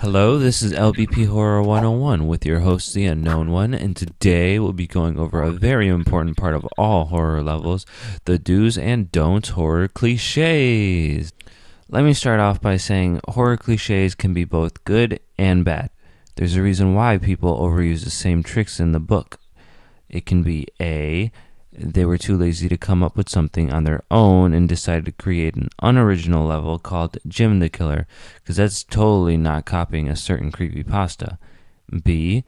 Hello, this is LbpHorror101 with your host, The Unknown One, and today we'll be going over a very important part of all horror levels, the do's and don'ts horror cliches. Let me start off by saying horror cliches can be both good and bad. There's a reason why people overuse the same tricks in the book. It can be A, they were too lazy to come up with something on their own and decided to create an unoriginal level called Jim the Killer, because that's totally not copying a certain creepypasta. B,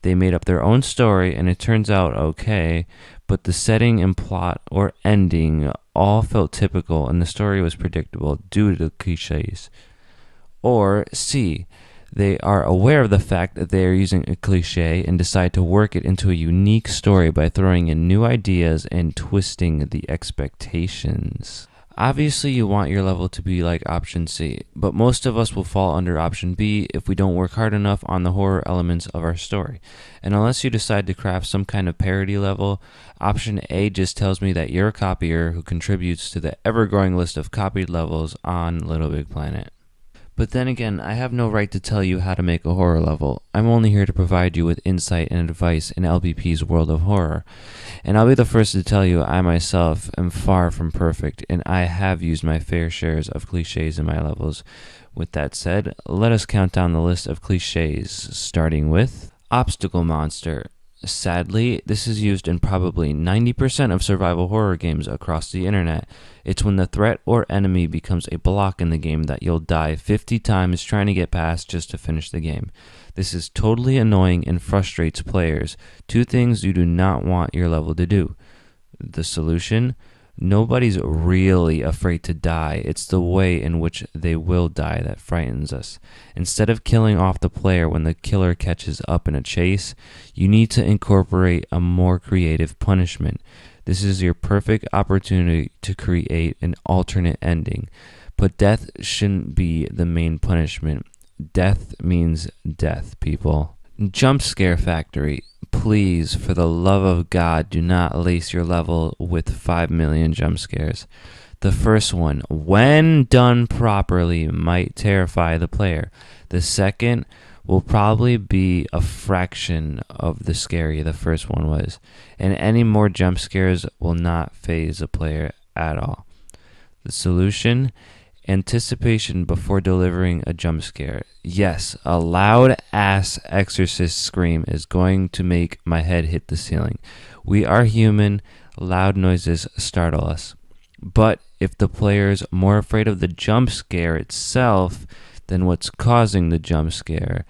they made up their own story and it turns out okay, but the setting and plot or ending all felt typical and the story was predictable due to the cliches. Or C, they are aware of the fact that they are using a cliche and decide to work it into a unique story by throwing in new ideas and twisting the expectations. Obviously, you want your level to be like option C, but most of us will fall under option B if we don't work hard enough on the horror elements of our story. And unless you decide to craft some kind of parody level, option A just tells me that you're a copier who contributes to the ever-growing list of copied levels on LittleBigPlanet. But then again, I have no right to tell you how to make a horror level. I'm only here to provide you with insight and advice in LBP's world of horror. And I'll be the first to tell you I myself am far from perfect, and I have used my fair shares of cliches in my levels. With that said, let us count down the list of cliches, starting with Obstacle Monster. Sadly, this is used in probably 90% of survival horror games across the internet. It's when the threat or enemy becomes a block in the game that you'll die 50 times trying to get past just to finish the game. This is totally annoying and frustrates players. Two things you do not want your level to do. The solution? Nobody's really afraid to die. It's the way in which they will die that frightens us. Instead of killing off the player when the killer catches up in a chase, you need to incorporate a more creative punishment. This is your perfect opportunity to create an alternate ending. But death shouldn't be the main punishment. Death means death, people. Jump Scare Factory. Please, for the love of God, do not lace your level with 5 million jump scares. The first one, when done properly, might terrify the player. The second will probably be a fraction of the scary the first one was, and any more jump scares will not faze the player at all. The solution? Anticipation before delivering a jump scare. Yes, a loud-ass exorcist scream is going to make my head hit the ceiling. We are human. Loud noises startle us. But if the player's more afraid of the jump scare itself than what's causing the jump scare,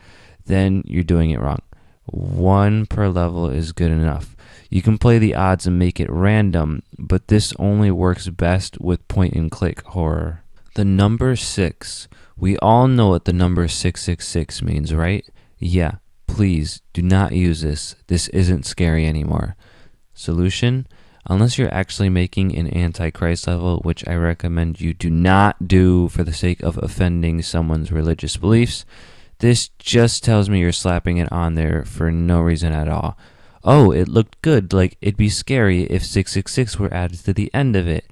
then you're doing it wrong. 1 per level is good enough. You can play the odds and make it random, but this only works best with point-and-click horror. The number 6. We all know what the number 666 means, right? Yeah, please do not use this. This isn't scary anymore. Solution? Unless you're actually making an Antichrist level, which I recommend you do not do for the sake of offending someone's religious beliefs, this just tells me you're slapping it on there for no reason at all. Oh, it looked good, like it'd be scary if 666 were added to the end of it.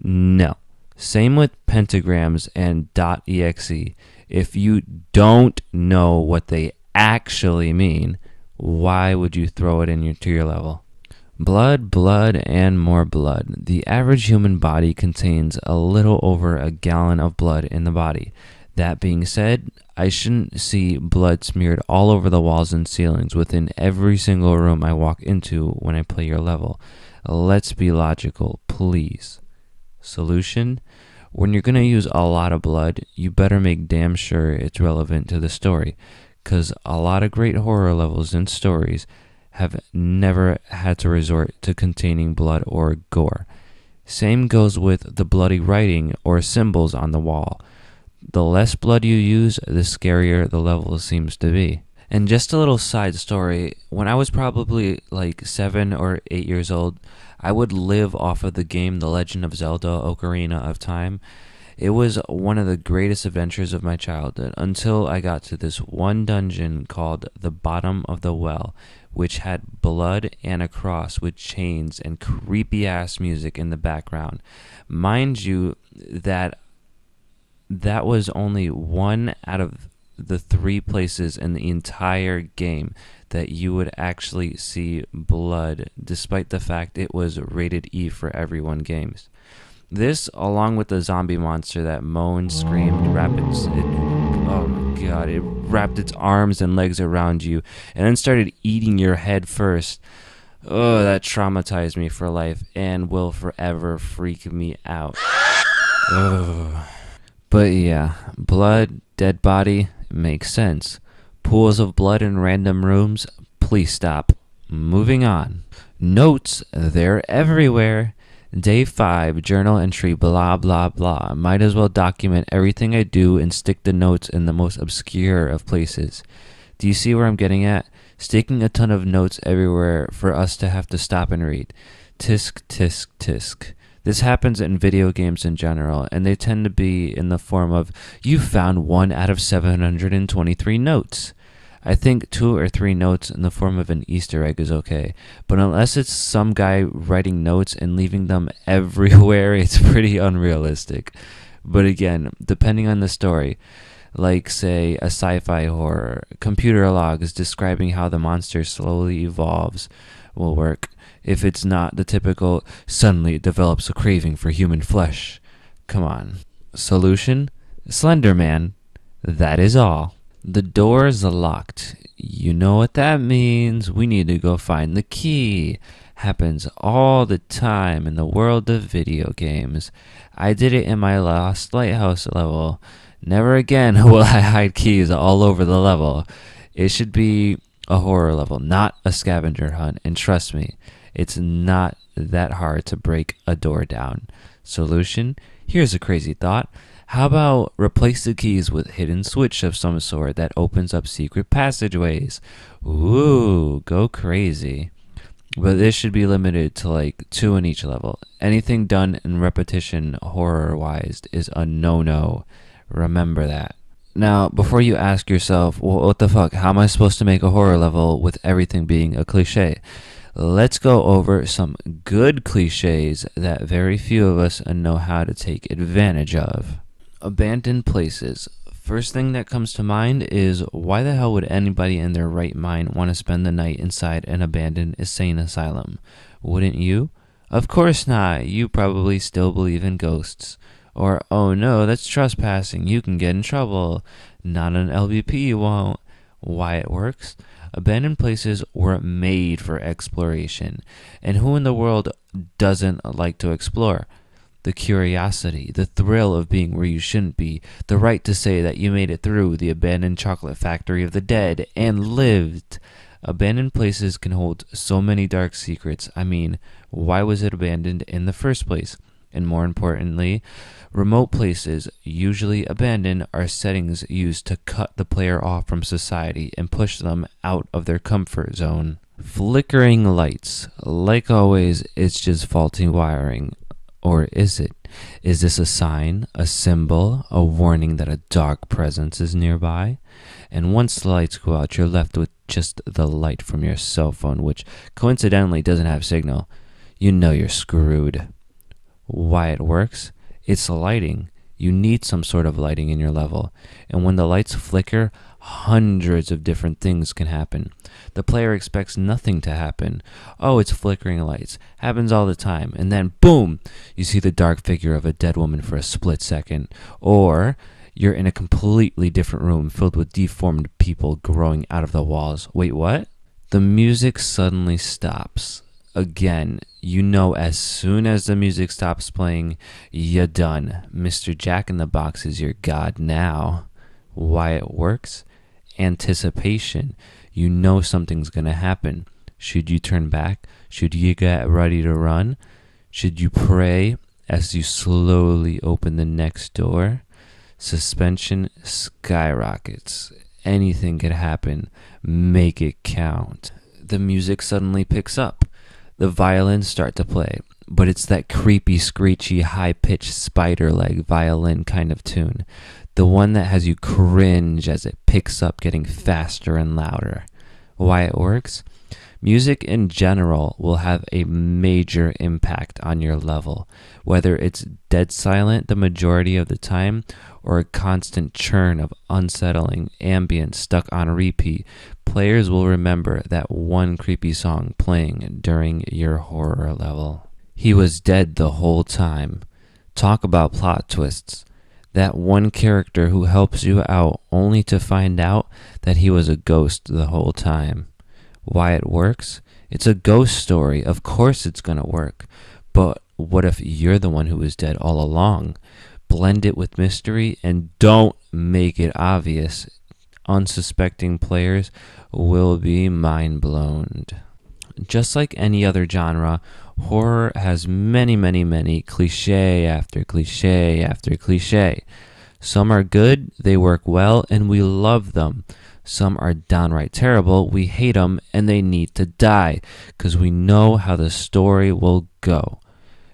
No. Same with pentagrams and .exe. If you don't know what they actually mean, why would you throw it into your level? Blood, blood, and more blood. The average human body contains a little over a gallon of blood in the body. That being said, I shouldn't see blood smeared all over the walls and ceilings within every single room I walk into when I play your level. Let's be logical, please. Solution? When you're going to use a lot of blood, you better make damn sure it's relevant to the story, because a lot of great horror levels and stories have never had to resort to containing blood or gore. Same goes with the bloody writing or symbols on the wall. The less blood you use, the scarier the level seems to be. And just a little side story, when I was probably like 7 or 8 years old, I would live off of the game The Legend of Zelda: Ocarina of Time. It was one of the greatest adventures of my childhood until I got to this one dungeon called the Bottom of the Well, which had blood and a cross with chains and creepy-ass music in the background. Mind you, that was only one out of the 3 places in the entire game that you would actually see blood, despite the fact it was rated E for everyone games. This, along with the zombie monster that moaned, screamed, it wrapped its arms and legs around you, and then started eating your head first. Oh, that traumatized me for life and will forever freak me out. Oh. But yeah, blood, dead body, makes sense. Pools of blood in random rooms, please stop. Moving on. Notes, they're everywhere. Day 5, journal entry, blah, blah, blah. Might as well document everything I do and stick the notes in the most obscure of places. Do you see where I'm getting at? Sticking a ton of notes everywhere for us to have to stop and read. Tsk Tsk Tsk. This happens in video games in general, and they tend to be in the form of, you found 1 out of 723 notes. I think 2 or 3 notes in the form of an Easter egg is okay, but unless it's some guy writing notes and leaving them everywhere, it's pretty unrealistic. But again, depending on the story, like say a sci-fi horror, computer logs describing how the monster slowly evolves will work. If it's not the typical, suddenly it develops a craving for human flesh. Come on. Solution? Slenderman. That is all. The door is locked. You know what that means. We need to go find the key. Happens all the time in the world of video games. I did it in my Lost Lighthouse level. Never again will I hide keys all over the level. It should be a horror level, not a scavenger hunt. And trust me, it's not that hard to break a door down. Solution? Here's a crazy thought. How about replace the keys with hidden switch of some sort that opens up secret passageways? Ooh, go crazy. But this should be limited to like 2 in each level. Anything done in repetition horror-wise is a no-no. Remember that. Now, before you ask yourself, well, what the fuck, how am I supposed to make a horror level with everything being a cliche? Let's go over some good cliches that very few of us know how to take advantage of. Abandoned places. First thing that comes to mind is, why the hell would anybody in their right mind want to spend the night inside an abandoned insane asylum? Wouldn't you? Of course not. You probably still believe in ghosts. Or, oh no, that's trespassing. You can get in trouble. Not an LBP, you won't. Why it works? Abandoned places were made for exploration. And who in the world doesn't like to explore? The curiosity, the thrill of being where you shouldn't be, the right to say that you made it through the abandoned chocolate factory of the dead and lived. Abandoned places can hold so many dark secrets. I mean, why was it abandoned in the first place? And more importantly, remote places, usually abandoned, are settings used to cut the player off from society and push them out of their comfort zone. Flickering lights. Like always, it's just faulty wiring. Or is it? Is this a sign, a symbol, a warning that a dark presence is nearby? And once the lights go out, you're left with just the light from your cell phone, which coincidentally doesn't have signal. You know you're screwed. Why it works? It's lighting. You need some sort of lighting in your level. And when the lights flicker, hundreds of different things can happen. The player expects nothing to happen. Oh, it's flickering lights. Happens all the time. And then, boom, you see the dark figure of a dead woman for a split second. Or you're in a completely different room filled with deformed people growing out of the walls. Wait, what? The music suddenly stops. Again, you know as soon as the music stops playing, you're done. Mr. Jack-in-the-Box is your god now. Why it works? Anticipation. You know something's going to happen. Should you turn back? Should you get ready to run? Should you pray as you slowly open the next door? Suspension skyrockets. Anything could happen. Make it count. The music suddenly picks up. The violins start to play, but it's that creepy, screechy, high-pitched spider leg violin kind of tune. The one that has you cringe as it picks up, getting faster and louder. Why it works? Music in general will have a major impact on your level, whether it's dead silent the majority of the time or a constant churn of unsettling ambience stuck on repeat, players will remember that one creepy song playing during your horror level. He was dead the whole time. Talk about plot twists. That one character who helps you out only to find out that he was a ghost the whole time. Why it works? It's a ghost story. Of course it's gonna work. But what if you're the one who was dead all along? Blend it with mystery and don't make it obvious. Unsuspecting players will be mind blown. Just like any other genre, horror has many cliché after cliché after cliché. Some are good, they work well, and we love them. Some are downright terrible, we hate them, and they need to die, because we know how the story will go.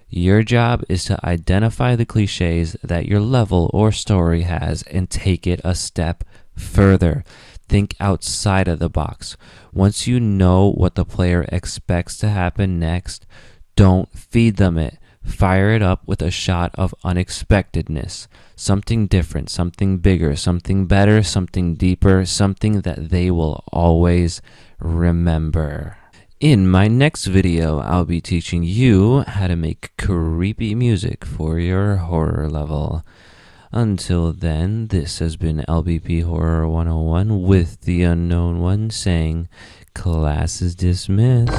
Your job is to identify the clichés that your level or story has and take it a step further. Think outside of the box. Once you know what the player expects to happen next, don't feed them it. Fire it up with a shot of unexpectedness. Something different, something bigger, something better, something deeper, something that they will always remember. In my next video, I'll be teaching you how to make creepy music for your horror level. Until then, this has been LbpHorror101 with the Unknown One saying, class is dismissed.